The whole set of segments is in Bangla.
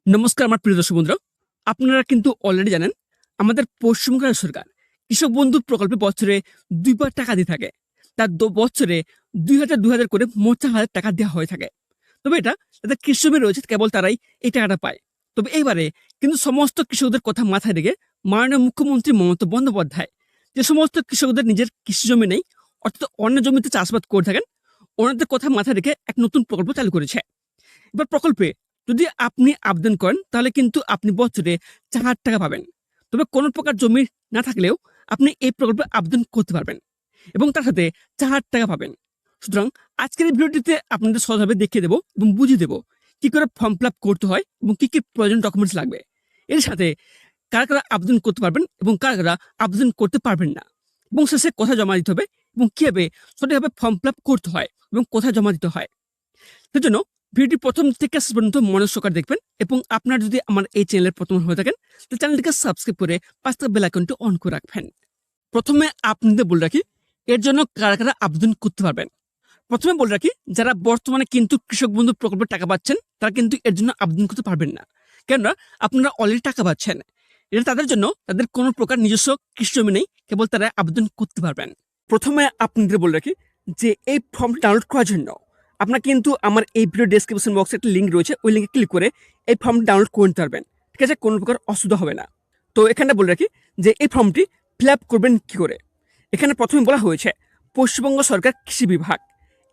নমস্কার আমার প্রিয় দর্শক বন্ধুরা, আপনারা কিন্তু অলরেডি জানেন আমাদের পশ্চিমবঙ্গ রাজ্য সরকার কৃষক বন্ধু প্রকল্পে বছরে দুইবার টাকা দিয়ে থাকে। তার বছরে ২,০০০ করে মোট ৪,০০০ টাকা দেওয়া হয়ে থাকে। তবে এটা যাদের কৃষি জমি রয়েছে কেবল তারাই এই টাকাটা পায়। তবে এইবারে কিন্তু সমস্ত কৃষকদের কথা মাথায় রেখে মাননীয় মুখ্যমন্ত্রী মমতা বন্দ্যোপাধ্যায় যে সমস্ত কৃষকদের নিজের কৃষি জমি নেই, অর্থাৎ অন্য জমিতে চাষাবাদ করে থাকেন, ওনাদের কথা মাথায় রেখে এক নতুন প্রকল্প চালু করেছে। এবার প্রকল্পে যদি আপনি আবেদন করেন তাহলে কিন্তু আপনি বছরে ৪,০০০ টাকা পাবেন। তবে কোনো প্রকার জমি না থাকলেও আপনি এই প্রকল্পে আবেদন করতে পারবেন এবং তার সাথে ৪,০০০ টাকা পাবেন। সুতরাং আজকের এই ভিডিওটিতে আপনাদের সহজভাবে দেখিয়ে দেবো এবং বুঝিয়ে দেবো কি করে ফর্ম ফিল আপ করতে হয় এবং কি প্রয়োজনীয় ডকুমেন্টস লাগবে। এর সাথে কারা কারা আবেদন করতে পারবেন এবং কারা কারা আবেদন করতে পারবেন না, এবং শেষে কোথায় জমা দিতে হবে এবং কিভাবে সঠিকভাবে ফর্ম ফিল আপ করতে হয় এবং কোথায় জমা দিতে হয়। সেজন্য ভিডিওটি প্রথম থেকে শেষ পর্যন্ত মনোযোগ সহকারে দেখবেন, এবং আপনারা যদি আমার এই চ্যানেলের প্রথম হয়ে থাকেন তাহলে চ্যানেলটিকে সাবস্ক্রাইব করে পাশে থাকা বেল আইকনটি অন করে রাখবেন। প্রথমে আপনাদের বলে রাখি এর জন্য কারা কারা আবেদন করতে পারবেন। প্রথমে বলে রাখি যারা বর্তমানে কিন্তু কৃষক বন্ধু প্রকল্পের টাকা পাচ্ছেন তারা কিন্তু এর জন্য আবেদন করতে পারবেন না, কেননা আপনারা অলরেডি টাকা পাচ্ছেন। এটা তাদের জন্য, তাদের কোনো প্রকার নিজস্ব কৃষি জমি নেই, কেবল তারা আবেদন করতে পারবেন। প্রথমে আপনাদের বলে রাখি যে এই ফর্মটি ডাউনলোড করার জন্য আপনার কিন্তু আমার এই ভিডিও ডেসক্রিপশন বক্সে একটা লিঙ্ক রয়েছে, ওই লিঙ্কে ক্লিক করে এই ফর্মটি ডাউনলোড করে নিতে পারবেন। ঠিক আছে, কোনো প্রকার অসুবিধা হবে না। তো এখানে বলে রাখি যে এই ফর্মটি ফিল আপ করবেন কী করে। এখানে প্রথমে বলা হয়েছে পশ্চিমবঙ্গ সরকার কৃষি বিভাগ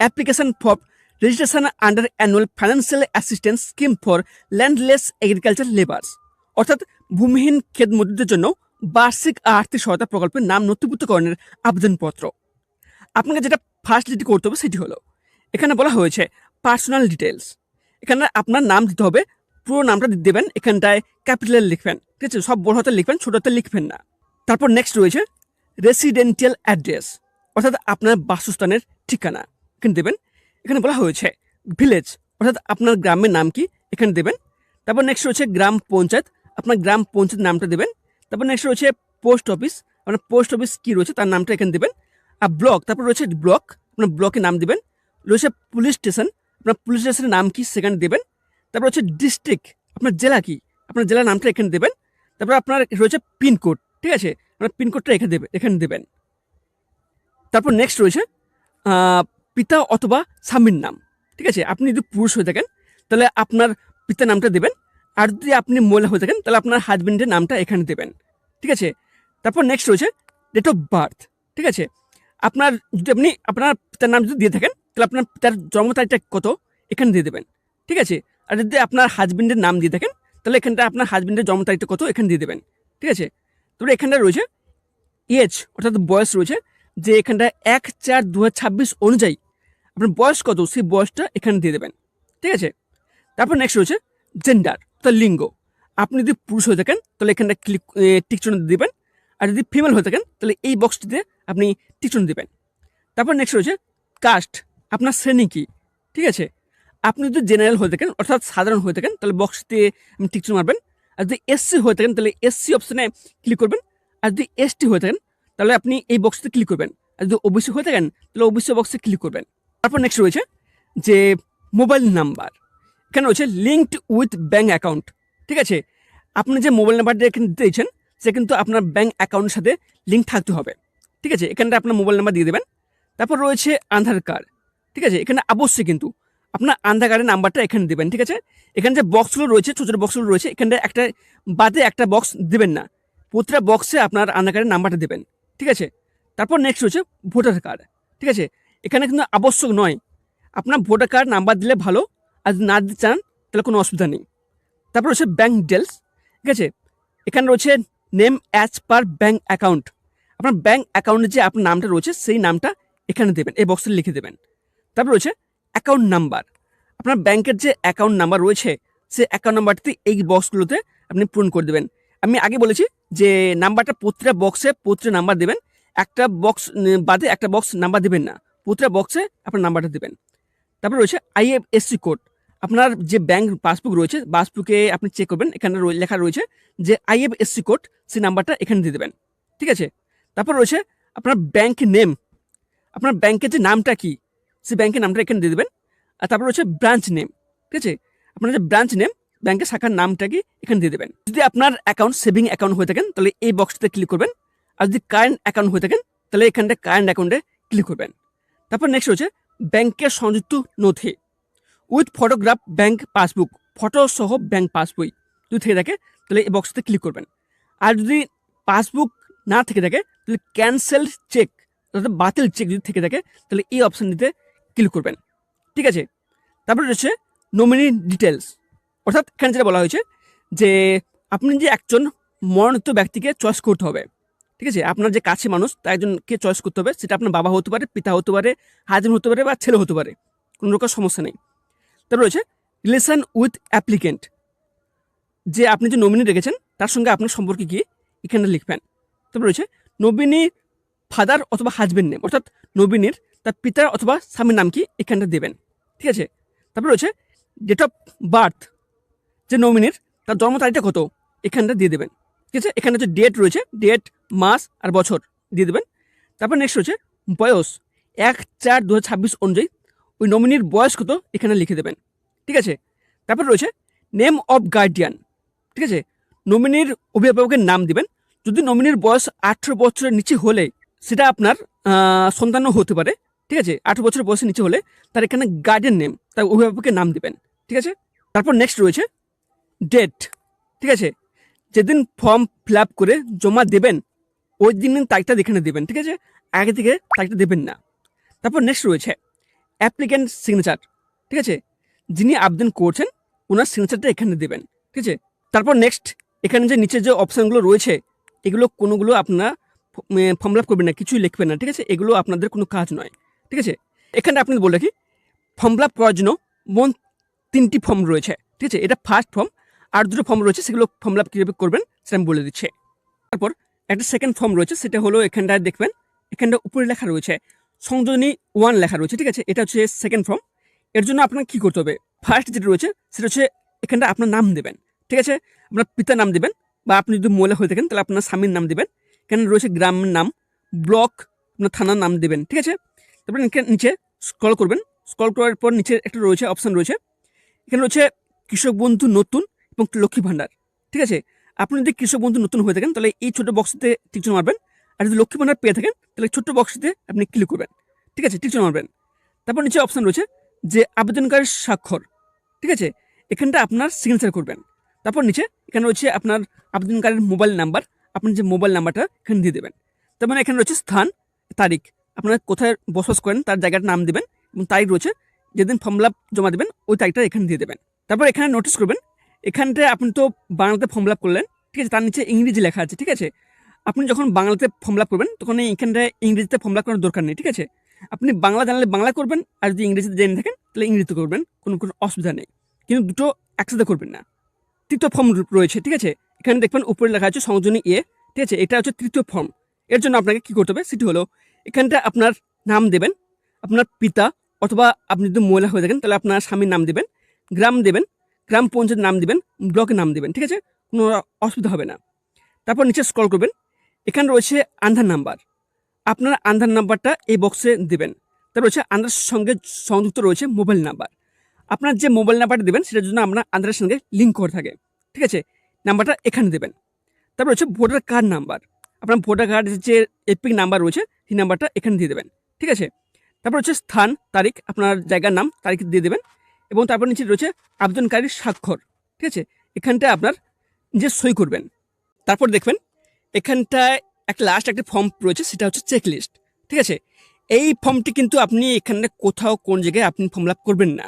application for registration under annual financial assistance scheme for landless agriculture labours, অর্থাৎ ভূমিহীন ক্ষেত মজদুরদের জন্য বার্ষিক আর্থিক সহায়তা প্রকল্পের নাম নথিভুক্তকরণের আবেদনপত্র। আপনাকে যেটা ফার্স্ট যেটি করতে হবে সেটি হলো, এখানে বলা হয়েছে পার্সোনাল ডিটেলস। এখানে আপনার নাম দিতে হবে, পুরো নামটা দেবেন, এখানটায় ক্যাপিটালে লিখবেন, ঠিক আছে, সব বড় হাতে লিখবেন, ছোট হাতে লিখবেন না। তারপর নেক্সট রয়েছে রেসিডেন্টিয়াল অ্যাড্রেস, অর্থাৎ আপনার বাসস্থানের ঠিকানা এখানে দেবেন। এখানে বলা হয়েছে ভিলেজ, অর্থাৎ আপনার গ্রামের নাম কি এখানে দেবেন। তারপর নেক্সট রয়েছে গ্রাম পঞ্চায়েত, আপনার গ্রাম পঞ্চায়েত নামটা দেবেন। তারপর নেক্সট রয়েছে পোস্ট অফিস, আপনার পোস্ট অফিস কী রয়েছে তার নামটা এখানে দেবেন। আর ব্লক, তারপর রয়েছে ব্লক, আপনার ব্লকের নাম দেবেন। রয়েছে পুলিশ স্টেশন, আপনার পুলিশ স্টেশনের নাম কি সেখানে দেবেন। তারপর হচ্ছে ডিস্ট্রিক্ট, আপনার জেলা কি, আপনার জেলার নামটা এখানে দেবেন। তারপর আপনার রয়েছে পিনকোড, ঠিক আছে, আপনার পিনকোডটা এখানে দেবেন। তারপর নেক্সট রয়েছে পিতা অথবা স্বামীর নাম, ঠিক আছে, আপনি যদি পুরুষ হয়ে থাকেন তাহলে আপনার পিতার নামটা দেবেন, আর যদি আপনি মহিলা হয়ে থাকেন তাহলে আপনার হাজবেন্ডের নামটা এখানে দেবেন, ঠিক আছে। তারপর নেক্সট রয়েছে ডেট অফ বার্থ, ঠিক আছে, আপনার যদি আপনি আপনার পিতার নাম যদি দিয়ে থাকেন তাহলে আপনার পিতার জন্ম তারিখটা কত এখানে দিয়ে দেবেন, ঠিক আছে। আর যদি আপনার হাজবেন্ডের নাম দিয়ে থাকেন তাহলে এখানটা আপনার হাজবেন্ডের জন্ম তারিখটা কত এখানে দিয়ে দেবেন, ঠিক আছে। তারপরে এখানটা রয়েছে এজ, অর্থাৎ বয়স রয়েছে, যে এখানটা 1/4/2026 অনুযায়ী আপনার বয়স কত সেই বয়সটা এখানে দিয়ে দেবেন, ঠিক আছে। তারপর নেক্সট রয়েছে জেন্ডার, অর্থাৎ লিঙ্গ। আপনি যদি পুরুষ হয়ে থাকেন তাহলে এখানটা টিক চিহ্ন দেবেন, আর যদি ফিমেল হয়ে থাকেন তাহলে এই বক্সটিতে আপনি টিক চিহ্ন দেবেন। তারপর নেক্সট রয়েছে কাস্ট, আপনার শ্রেণী কী, ঠিক আছে। আপনি যদি জেনারেল হয়ে থাকেন অর্থাৎ সাধারণ হয়ে থাকেন তাহলে বক্সটিতে আপনি টিক চিহ্ন মারবেন। আর যদি এসসি হয়ে থাকেন তাহলে এসসি অপশানে ক্লিক করবেন। আর যদি এসটি হয়ে থাকেন তাহলে আপনি এই বক্সটিতে ক্লিক করবেন। আর যদি ওবিসি হয়ে থাকেন তাহলে ওবিসি বক্সে ক্লিক করবেন। তারপর নেক্সট রয়েছে যে মোবাইল নাম্বার, এখানে রয়েছে লিঙ্কড উইথ ব্যাঙ্ক অ্যাকাউন্ট, ঠিক আছে। আপনি যে মোবাইল নাম্বারটা এখানে দিয়েছেন সে কিন্তু আপনার ব্যাঙ্ক অ্যাকাউন্টের সাথে লিঙ্ক থাকতে হবে, ঠিক আছে। এখানটা আপনার মোবাইল নাম্বার দিয়ে দেবেন। তারপর রয়েছে আধার কার্ড, ঠিক আছে, এখানে অবশ্যই কিন্তু আপনার আধার কার্ডের নাম্বারটা এখানে দেবেন, ঠিক আছে। এখানে যে বক্সগুলো রয়েছে, ছোটো ছোটো বক্সগুলো রয়েছে, এখানটা একটা বাদে একটা বক্স দেবেন না, প্রতিটা বক্সে আপনার আধার কার্ডের নাম্বারটা দেবেন, ঠিক আছে। তারপর নেক্সট রয়েছে ভোটার কার্ড, ঠিক আছে, এখানে কিন্তু আবশ্যক নয়, আপনার ভোটার কার্ড নাম্বার দিলে ভালো, আর যদি না দিতে চান তাহলে কোনো অসুবিধা নেই। তারপর রয়েছে ব্যাঙ্ক ডিটেলস, ঠিক আছে, এখানে রয়েছে name as per bank account, আপনার ব্যাঙ্ক অ্যাকাউন্টে যে আপনার নামটা রয়েছে সেই নামটা এখানে দেবেন, এই বক্সে লিখে দেবেন। তারপর রয়েছে অ্যাকাউন্ট নাম্বার, আপনার ব্যাংকের যে অ্যাকাউন্ট নাম্বার রয়েছে সেই অ্যাকাউন্ট নাম্বারটি এই বক্সগুলোতে আপনি পূরণ করে দেবেন। আমি আগে বলেছি যে নাম্বারটা প্রতিটা বক্সে প্রতিটা নাম্বার দেবেন, একটা বক্স বাদে একটা বক্স নাম্বার দেবেন না, প্রতিটা বক্সে আপনার নাম্বারটা দেবেন। তারপর রয়েছে আইএফএসসি কোড, আপনার যে ব্যাংক পাসবুক রয়েছে পাসবুকে আপনি চেক করবেন, এখানে লেখা রয়েছে যে আইএফএসসি কোড, সেই নাম্বারটা এখানে দিয়ে দেবেন, ঠিক আছে। তারপর রয়েছে আপনার ব্যাংক নেম, আপনার ব্যাংকের যে নামটা কি সেই ব্যাংকের নামটা এখানে দিয়ে দেবেন। আর তারপর রয়েছে ব্রাঞ্চ নেম, ঠিক আছে, আপনার যে ব্রাঞ্চ নেম ব্যাংকের শাখার নামটাকে এখানে দিয়ে দেবেন। যদি আপনার অ্যাকাউন্ট সেভিং অ্যাকাউন্ট হয়ে থাকেন তাহলে এই বক্সটাতে ক্লিক করবেন, আর যদি কারেন্ট অ্যাকাউন্ট হয়ে থাকেন তাহলে এখানটা কারেন্ট অ্যাকাউন্টে ক্লিক করবেন। তারপর নেক্সট হচ্ছে ব্যাংকের সংযুক্ত নথি with photograph bank passbook, photo সহ ব্যাংক পাসবই যদি থেকে থাকে তাহলে এই বক্সটাতে ক্লিক করবেন। আর যদি পাসবুক না থেকে থাকে তাহলে ক্যান্সেল চেক অর্থাৎ বাতিল চেক যদি থেকে থাকে তাহলে এই অপশানটিতে ক্লিক করবেন। ঠিক আছে, তারপরে রয়েছে নমিনি ডিটেলস, অর্থাৎ এখানে যেটা বলা হয়েছে যে আপনি যে একজন মনোনীত ব্যক্তিকে চয়েস করতে হবে। ঠিক আছে, আপনার যে কাছে মানুষ তার একজনকে চয়েস করতে হবে, সেটা আপনার বাবা হতে পারে, পিতা হতে পারে, হাজবেন্ড হতে পারে বা ছেলে হতে পারে, কোনো রকম সমস্যা নেই। তারপর রয়েছে রিলেশন উইথ অ্যাপ্লিকেন্ট, যে আপনি যে নমিনি রেখেছেন তার সঙ্গে আপনার সম্পর্কে কি এখানে লিখবেন। তারপর রয়েছে নমিনির ফাদার অথবা হাজবেন্ড নেম, অর্থাৎ নমিনির তার পিতার অথবা স্বামীর নাম কি এখানটা দেবেন। ঠিক আছে, তারপর রয়েছে ডেট অফ বার্থ, যে নমিনির তার জন্ম তারিখটা কত এখানটা দিয়ে দেবেন। ঠিক আছে, এখানে হচ্ছে ডেট রয়েছে, ডেট, মাস আর বছর দিয়ে দেবেন। তারপর নেক্সট রয়েছে বয়স 1/4/2026 অনুযায়ী ওই নমিনির বয়স কত এখানে লিখে দেবেন। ঠিক আছে, তারপর রয়েছে নেম অফ গার্ডিয়ান। ঠিক আছে, নমিনির অভিভাবকের নাম দিবেন। যদি নমিনির বয়স 18 বছরের নিচে হলে সেটা আপনার সন্তানও হতে পারে। ঠিক আছে, 18 বছরের বয়সের নিচে হলে তার এখানে গার্ডিয়ান নেম, তার অভিভাবকের নাম দিবেন। ঠিক আছে, তারপর নেক্সট রয়েছে ডেট। ঠিক আছে, যেদিন ফর্ম ফিল আপ করে জমা দেবেন ওই দিনের তারিখটা এখানে দেবেন। ঠিক আছে, আগে থেকে তারিখটা দেবেন না। তারপর নেক্সট রয়েছে অ্যাপ্লিক্যান্ট সিগনেচার। ঠিক আছে, যিনি আবেদন করছেন ওনার সিগনেচারটা এখানে দেবেন। ঠিক আছে, তারপর নেক্সট এখানে যে নিচে যে অপশানগুলো রয়েছে এগুলো কোনোগুলো আপনারা ফর্ম ফিল আপ করবেন না, কিছুই লিখবেন না। ঠিক আছে, এগুলো আপনাদের কোনো কাজ নয়। ঠিক আছে, এখানে আপনি বলে রাখি ফর্ম ফিল আপ করার জন্য মোট 3টি ফর্ম রয়েছে। ঠিক আছে, এটা ফার্স্ট ফর্ম, আর 2টো ফর্ম রয়েছে, সেগুলো ফর্ম ফিল আপ কীভাবে করবেন সেটা আমি বলে দিচ্ছি। তারপর একটা সেকেন্ড ফর্ম রয়েছে, সেটা হলো এখানটায় দেখবেন, এখানটা উপরে লেখা রয়েছে সংযোজনী 1 লেখা রয়েছে। ঠিক আছে, এটা হচ্ছে সেকেন্ড ফর্ম। এর জন্য আপনাকে কী করতে হবে, ফার্স্ট যেটা রয়েছে সেটা হচ্ছে এখানটা আপনার নাম দেবেন। ঠিক আছে, আপনার পিতার নাম দেবেন, বা আপনি যদি মহিলা হয়ে থাকেন তাহলে আপনার স্বামীর নাম দেবেন। এখানে রয়েছে গ্রামের নাম, ব্লক, আপনার থানার নাম দেবেন। ঠিক আছে, তারপরে নিচে স্ক্রল করবেন, স্ক্রল করার পর নিচে একটা রয়েছে অপশান রয়েছে, এখানে রয়েছে কৃষক বন্ধু নতুন এবং লক্ষ্মী ভাণ্ডার। ঠিক আছে, আপনি যদি কৃষক বন্ধু নতুন হয়ে থাকেন তাহলে এই ছোটো বক্সটিতে টিকচিহ্ন মারবেন, আর যদি লক্ষ্মী ভাণ্ডার পেয়ে থাকেন তাহলে ছোট্ট বক্সটিতে আপনি ক্লিক করবেন। ঠিক আছে, টিকচিহ্ন মারবেন। তারপর নিচে অপশান রয়েছে যে আবেদনকারীর স্বাক্ষর। ঠিক আছে, এখানটা আপনার সিগনেচার করবেন। তারপর নিচে এখানে রয়েছে আপনার আবেদনকারীর মোবাইল নাম্বার, আপনি যে মোবাইল নাম্বারটা এখানে দিয়ে দেবেন। তার মানে এখানে রয়েছে স্থান, তারিখ, আপনারা কোথায় বসবাস করেন তার জায়গাটার নাম দেবেন, এবং তারিখ রয়েছে যেদিন ফর্ম ফিল আপ জমা দেবেন ওই তারিখটা এখানে দিয়ে দেবেন। তারপর এখানে নোটিস করবেন, এখানটায় আপনি তো বাংলাতে ফর্ম ফিল আপ করলেন, ঠিক আছে, তার নিচে ইংরেজি লেখা আছে। ঠিক আছে, আপনি যখন বাংলাতে ফর্ম ফিল আপ করবেন তখন এইখানটায় ইংরেজিতে ফর্ম ফিল আপ করার দরকার নেই। ঠিক আছে, আপনি বাংলা জানলে বাংলা করবেন, আর যদি ইংরেজিতে জেনে থাকেন তাহলে ইংরেজিতে করবেন, কোনো অসুবিধা নেই, কিন্তু দুটো একসাথে করবেন না। তৃতীয় ফর্ম রয়েছে। ঠিক আছে, এখানে দেখবেন উপরে লেখা আছে সংযোজনী এ। ঠিক আছে, এটা হচ্ছে তৃতীয় ফর্ম। এর জন্য আপনাকে কী করতে হবে সেটি হলো এখানটা আপনার নাম দেবেন, আপনার পিতা অথবা আপনি যদি মহিলা হয়ে থাকেন তাহলে আপনার স্বামীর নাম দেবেন, গ্রাম দেবেন, গ্রাম পঞ্চায়েত নাম দিবেন, ব্লকের নাম দেবেন। ঠিক আছে, কোনো অসুবিধা হবে না। তারপর নিচে স্ক্রল করবেন, এখানে রয়েছে আধার নাম্বার, আপনার আধার নাম্বারটা এই বক্সে দেবেন। তারপর রয়েছে আধার সঙ্গে সংযুক্ত রয়েছে মোবাইল নাম্বার, আপনার যে মোবাইল নাম্বারটা দেবেন সেটার জন্য আপনার আধারের সঙ্গে লিঙ্ক করে থাকে। ঠিক আছে, নাম্বারটা এখানে দেবেন। তারপর হচ্ছে ভোটার কার্ড নাম্বার, আপনার ভোটার কার্ডের যে এপিক নাম্বার রয়েছে সেই নাম্বারটা এখানে দিয়ে দেবেন। ঠিক আছে, তারপর হচ্ছে স্থান, তারিখ, আপনার জায়গার নাম, তারিখ দিয়ে দেবেন, এবং তারপর নিচে রয়েছে আবেদনকারীর স্বাক্ষর। ঠিক আছে, এখানটায় আপনার নিজে সই করবেন। তারপর দেখবেন এখানটায় একটা লাস্ট একটা ফর্ম রয়েছে, সেটা হচ্ছে চেক লিস্ট। ঠিক আছে, এই ফর্মটি কিন্তু আপনি এখানে কোথাও কোন জায়গায় আপনি ফর্ম ফিল আপ করবেন না,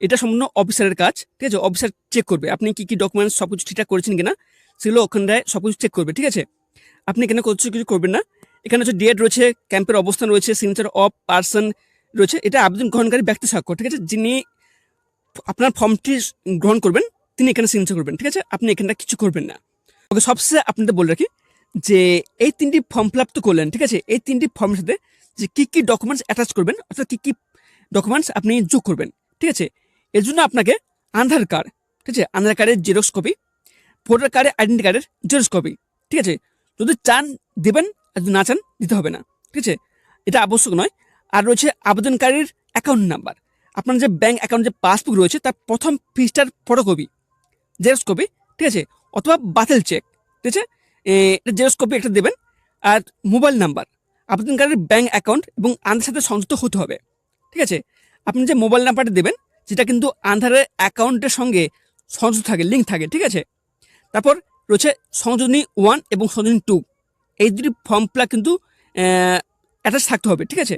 এটা সম্পূর্ণ অফিসারের কাজ। ঠিক আছে, অফিসার চেক করবে আপনি কী কী ডকুমেন্টস সব কিছু ঠিকঠাক করেছেন কিনা, সেগুলো ওখানটায় সব কিছু চেক করবে। ঠিক আছে, আপনি এখানে কিছু করবেন না। এখানে হচ্ছে ডেট রয়েছে, ক্যাম্পের অবস্থান রয়েছে, সিগনেচার অফ পার্সন রয়েছে, এটা আবেদন গ্রহণকারী ব্যক্তি স্বাক্ষর। ঠিক আছে, যিনি আপনার ফর্মটি গ্রহণ করবেন তিনি এখানে সিগনেচার করবেন। ঠিক আছে, আপনি এখানটা কিছু করবেন না। ওকে, সবশেষে আপনাদের বলে রাখি যে এই 3টি ফর্ম ফিল আপ তো করলেন। ঠিক আছে, এই 3টি ফর্মের সাথে যে কী কী ডকুমেন্টস অ্যাটাচ করবেন, অর্থাৎ কী কী ডকুমেন্টস আপনি যোগ করবেন। ঠিক আছে, এর জন্য আপনাকে আধার কার্ড, ঠিক আছে, আধার কার্ডের জেরক্স কপি, ভোটার কার্ডের আইডেন্টি কার্ডের জেরক্স কপি। ঠিক আছে, যদি চান দেবেন, আর যদি না চান দিতে হবে না। ঠিক আছে, এটা আবশ্যক নয়। আর রয়েছে আবেদনকারীর অ্যাকাউন্ট নাম্বার, আপনার যে ব্যাঙ্ক অ্যাকাউন্ট যে পাসবুক রয়েছে তার প্রথম পৃষ্ঠার ফটোকপি জেরক্স কপি, ঠিক আছে, অথবা বাতিল চেক, ঠিক আছে, এটা জেরক্স কপি একটা দেবেন। আর মোবাইল নাম্বার, আবেদনকারীর ব্যাংক অ্যাকাউন্ট এবং আধারের সাথে সংযুক্ত হতে হবে, ঠিক আছে। আপনি যে মোবাইল নাম্বারটা দেবেন যেটা কিন্তু আধারের অ্যাকাউন্টের সঙ্গে সংযুক্ত থাকে, লিঙ্ক থাকে, ঠিক আছে। তারপর রয়েছে সংযোজনী 1 এবং সংযোজনী 2, এই দুটি ফর্ম ফিল আপ কিন্তু অ্যাটাচ থাকতে হবে, ঠিক আছে।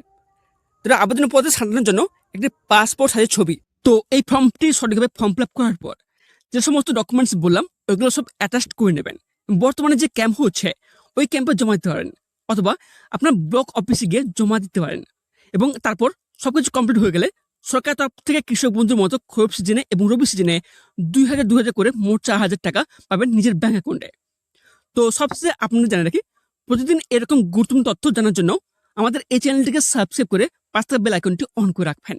তারা আবেদনের পত্র সাজানোর জন্য একটি পাসপোর্ট সাইজের ছবি। তো এই ফর্মটি সঠিকভাবে ফর্ম ফিল আপ করার পর যে সমস্ত ডকুমেন্টস বললাম ওইগুলো সব অ্যাটাচ করে নেবেন। বর্তমানে যে ক্যাম্প হচ্ছে ওই ক্যাম্পে জমা দিতে পারেন, অথবা আপনার ব্লক অফিসে গিয়ে জমা দিতে পারেন। এবং তারপর সবকিছু কমপ্লিট হয়ে গেলে সরকার তরফ থেকে কৃষক বন্ধুর মতো খরিফ সিজনে এবং রবি সিজনে 2,000 করে মোট 4,000 টাকা পাবেন নিজের ব্যাংক অ্যাকাউন্টে। তো সবচেয়ে আপনাদের জানা রাখি, প্রতিদিন এরকম গুরুত্বপূর্ণ তথ্য জানার জন্য আমাদের এই চ্যানেলটিকে সাবস্ক্রাইব করে পাশে বেল আইকনটি অন করে রাখবেন।